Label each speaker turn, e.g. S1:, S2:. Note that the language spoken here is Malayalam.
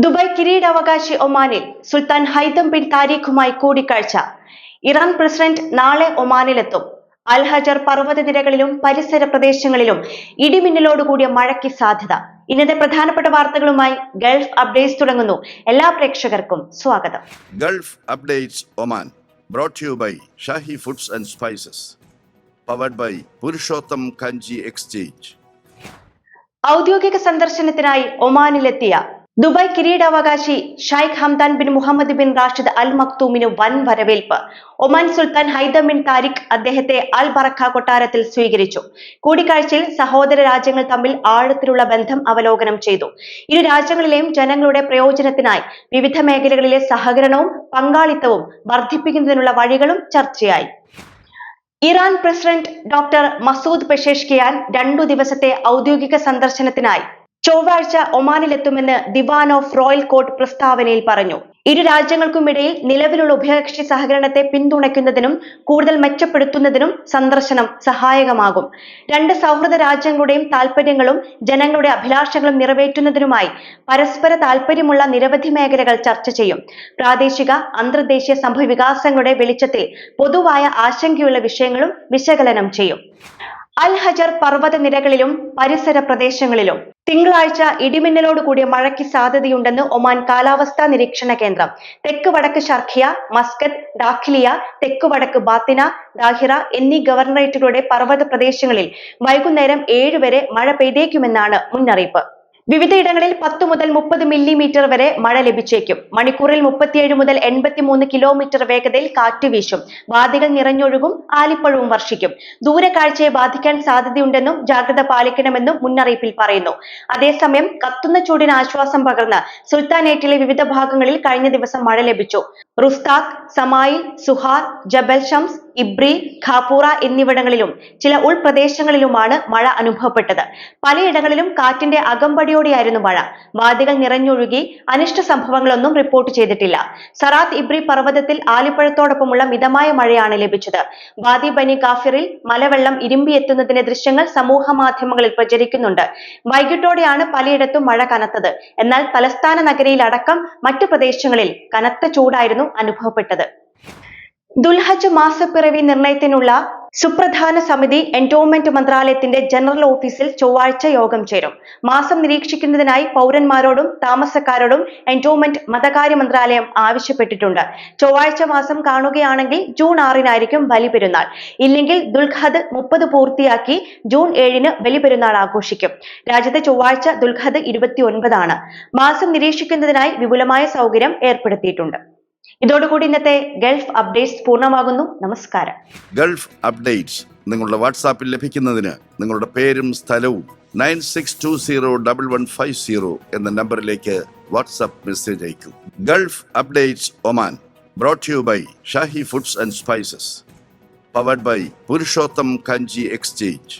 S1: ദുബായ് കിരീടാവകാശി ഒമാനിൽ സുൽത്താൻ ഹൈതം ബിൻ താരിഖുമായി കൂടിക്കാഴ്ച. ഇറാൻ പ്രസിഡന്റ് നാളെ ഒമാനിലെത്തും. അൽ ഹജർ പർവ്വതനിരകളിലും പരിസര പ്രദേശങ്ങളിലും ഇടിമിന്നലോടുകൂടിയ മഴയ്ക്ക് സാധ്യത. ഇന്നത്തെ പ്രധാനപ്പെട്ട വാർത്തകളുമായി ഗൾഫ് അപ്ഡേറ്റ്സ് തുടങ്ങുന്നു. എല്ലാ പ്രേക്ഷകർക്കും സ്വാഗതം.
S2: Gulf updates Oman brought to you by Shahi foods and spices, powered by Purushottam Kanji exchange.
S1: ഔദ്യോഗിക സന്ദർശനത്തിനായി ഒമാനിലെത്തിയ ദുബായ് കിരീടാവകാശി Sheikh Hamdan bin Mohammed bin Rashid Al മക്തൂമിന് വൻ വരവേൽപ്പ്. Oman Sultan Haitham bin Tariq അദ്ദേഹത്തെ അൽ ബറക്ക കൊട്ടാരത്തിൽ സ്വീകരിച്ചു. കൂടിക്കാഴ്ചയിൽ സഹോദര രാജ്യങ്ങൾ തമ്മിൽ ആഴത്തിലുള്ള ബന്ധം അവലോകനം ചെയ്തു. ഇരു രാജ്യങ്ങളിലെയും ജനങ്ങളുടെ പ്രയോജനത്തിനായി വിവിധ മേഖലകളിലെ സഹകരണവും പങ്കാളിത്തവും വർദ്ധിപ്പിക്കുന്നതിനുള്ള വഴികളും ചർച്ചയായി. ഇറാൻ പ്രസിഡന്റ് ഡോക്ടർ മസൂദ് പെഷേഷ്കിയാൻ 2 ദിവസത്തെ ഔദ്യോഗിക സന്ദർശനത്തിനായി ചൊവ്വാഴ്ച ഒമാനിലെത്തുമെന്ന് ദിവാൻ ഓഫ് റോയൽ കോർട്ട് പ്രസ്താവനയിൽ പറഞ്ഞു. ഇരു രാജ്യങ്ങൾക്കുമിടയിൽ നിലവിലുള്ള ഉഭയകക്ഷി സഹകരണത്തെ പിന്തുണയ്ക്കുന്നതിനും കൂടുതൽ മെച്ചപ്പെടുത്തുന്നതിനും സന്ദർശനം സഹായകമാകും. 2 സൗഹൃദ രാജ്യങ്ങളുടെയും താൽപര്യങ്ങളും ജനങ്ങളുടെ അഭിലാഷങ്ങളും നിറവേറ്റുന്നതിനുമായി പരസ്പര താൽപര്യമുള്ള നിരവധി മേഖലകൾ ചർച്ച ചെയ്യും. പ്രാദേശിക അന്തർദേശീയ സംഭവവികാസങ്ങളുടെ വെളിച്ചത്തിൽ പൊതുവായ ആശങ്കയുള്ള വിഷയങ്ങളും വിശകലനം ചെയ്യും. അൽ ഹജർ പർവ്വതനിരകളിലും പരിസര പ്രദേശങ്ങളിലും തിങ്കളാഴ്ച ഇടിമിന്നലോടുകൂടിയ മഴയ്ക്ക് സാധ്യതയുണ്ടെന്ന് ഒമാൻ കാലാവസ്ഥാ നിരീക്ഷണ കേന്ദ്രം. തെക്ക് വടക്ക് ഷർഖിയ, മസ്കത്ത്, ദാഖിലിയ, തെക്ക് വടക്ക് ബാത്തിന, ദാഹിറ എന്നീ ഗവർണറേറ്റുകളുടെ പർവ്വത പ്രദേശങ്ങളിൽ വൈകുന്നേരം 7 വരെ മഴ പെയ്തേക്കുമെന്നാണ് മുന്നറിയിപ്പ്. വിവിധയിടങ്ങളിൽ 10 മുതൽ 30 മില്ലിമീറ്റർ വരെ മഴ ലഭിച്ചേക്കും. മണിക്കൂറിൽ 37 മുതൽ 83 കിലോമീറ്റർ വേഗതയിൽ കാറ്റ് വീശും. വാദികൾ നിറഞ്ഞൊഴുകും, ആലിപ്പഴവും വർഷിക്കും. ദൂരക്കാഴ്ചയെ ബാധിക്കാൻ സാധ്യതയുണ്ടെന്നും ജാഗ്രത പാലിക്കണമെന്നും മുന്നറിയിപ്പിൽ പറയുന്നു. അതേസമയം കത്തുന്ന ചൂടിന് ആശ്വാസം പകർന്ന് സുൽത്താനേറ്റിലെ വിവിധ ഭാഗങ്ങളിൽ കഴിഞ്ഞ ദിവസം മഴ ലഭിച്ചു. റുസ്താഖ്, സമായിൽ, സുഹാർ, ജബൽ ഷംസ്, ഇബ്രി, ഖാപൂറ എന്നിവിടങ്ങളിലും ചില ഉൾപ്രദേശങ്ങളിലുമാണ് മഴ അനുഭവപ്പെട്ടത്. പലയിടങ്ങളിലും കാറ്റിന്റെ അകമ്പടിയോടെയായിരുന്നു മഴ. വാദികൾ നിറഞ്ഞൊഴുകി അനിഷ്ട സംഭവങ്ങളൊന്നും റിപ്പോർട്ട് ചെയ്തിട്ടില്ല. സറാത്ത് ഇബ്രി പർവ്വതത്തിൽ ആലിപ്പഴത്തോടൊപ്പമുള്ള മിതമായ മഴയാണ് ലഭിച്ചത്. വാദി ബനി കാഫിറിൽ മലവെള്ളം ഇരുമ്പിയെത്തുന്നതിന്റെ ദൃശ്യങ്ങൾ സമൂഹ മാധ്യമങ്ങളിൽ പ്രചരിക്കുന്നുണ്ട്. വൈകിട്ടോടെയാണ് പലയിടത്തും മഴ കനത്തത്. എന്നാൽ തലസ്ഥാന നഗരിയിലടക്കം മറ്റു പ്രദേശങ്ങളിൽ കനത്ത ചൂടായിരുന്നു അനുഭവപ്പെട്ടത്. ദുൽഹജ്ജ് മാസപ്പിറവി നിർണയത്തിനുള്ള സുപ്രധാന സമിതി എൻഡോമെന്റ് മന്ത്രാലയത്തിന്റെ ജനറൽ ഓഫീസിൽ ചൊവ്വാഴ്ച യോഗം ചേരും. മാസം നിരീക്ഷിക്കുന്നതിനായി പൗരന്മാരോടും താമസക്കാരോടും എൻഡോമെന്റ് മതകാര്യ മന്ത്രാലയം ആവശ്യപ്പെട്ടിട്ടുണ്ട്. ചൊവ്വാഴ്ച മാസം കാണുകയാണെങ്കിൽ ജൂൺ 6-നായിരിക്കും ബലിപെരുന്നാൾ. ഇല്ലെങ്കിൽ ദുൽഖദ് 30 പൂർത്തിയാക്കി ജൂൺ 7-ന് ബലിപെരുന്നാൾ ആഘോഷിക്കും. രാജ്യത്ത് ചൊവ്വാഴ്ച ദുൽഖദ് 29 മാസം നിരീക്ഷിക്കുന്നതിനായി വിപുലമായ സൗകര്യം ഏർപ്പെടുത്തിയിട്ടുണ്ട്. ഇതോടുകൂടി ഇന്നത്തെ ഗൾഫ് അപ്ഡേറ്റ്സ് പൂർണ്ണമാകുന്നു. നമസ്കാരം.
S2: ഗൾഫ് അപ്ഡേറ്റ്സ് നിങ്ങളുടെ വാട്സാപ്പിൽ ലഭിക്കുന്നതിന് നിങ്ങളുടെ പേരും സ്ഥലവും 96201150 എന്ന നമ്പറിലേക്ക് വാട്സാപ്പ് മെസ്സേജ് അയക്കൂ. Gulf updates Oman brought to you by Shahi foods and spices, powered by Purushottam Kanji exchange.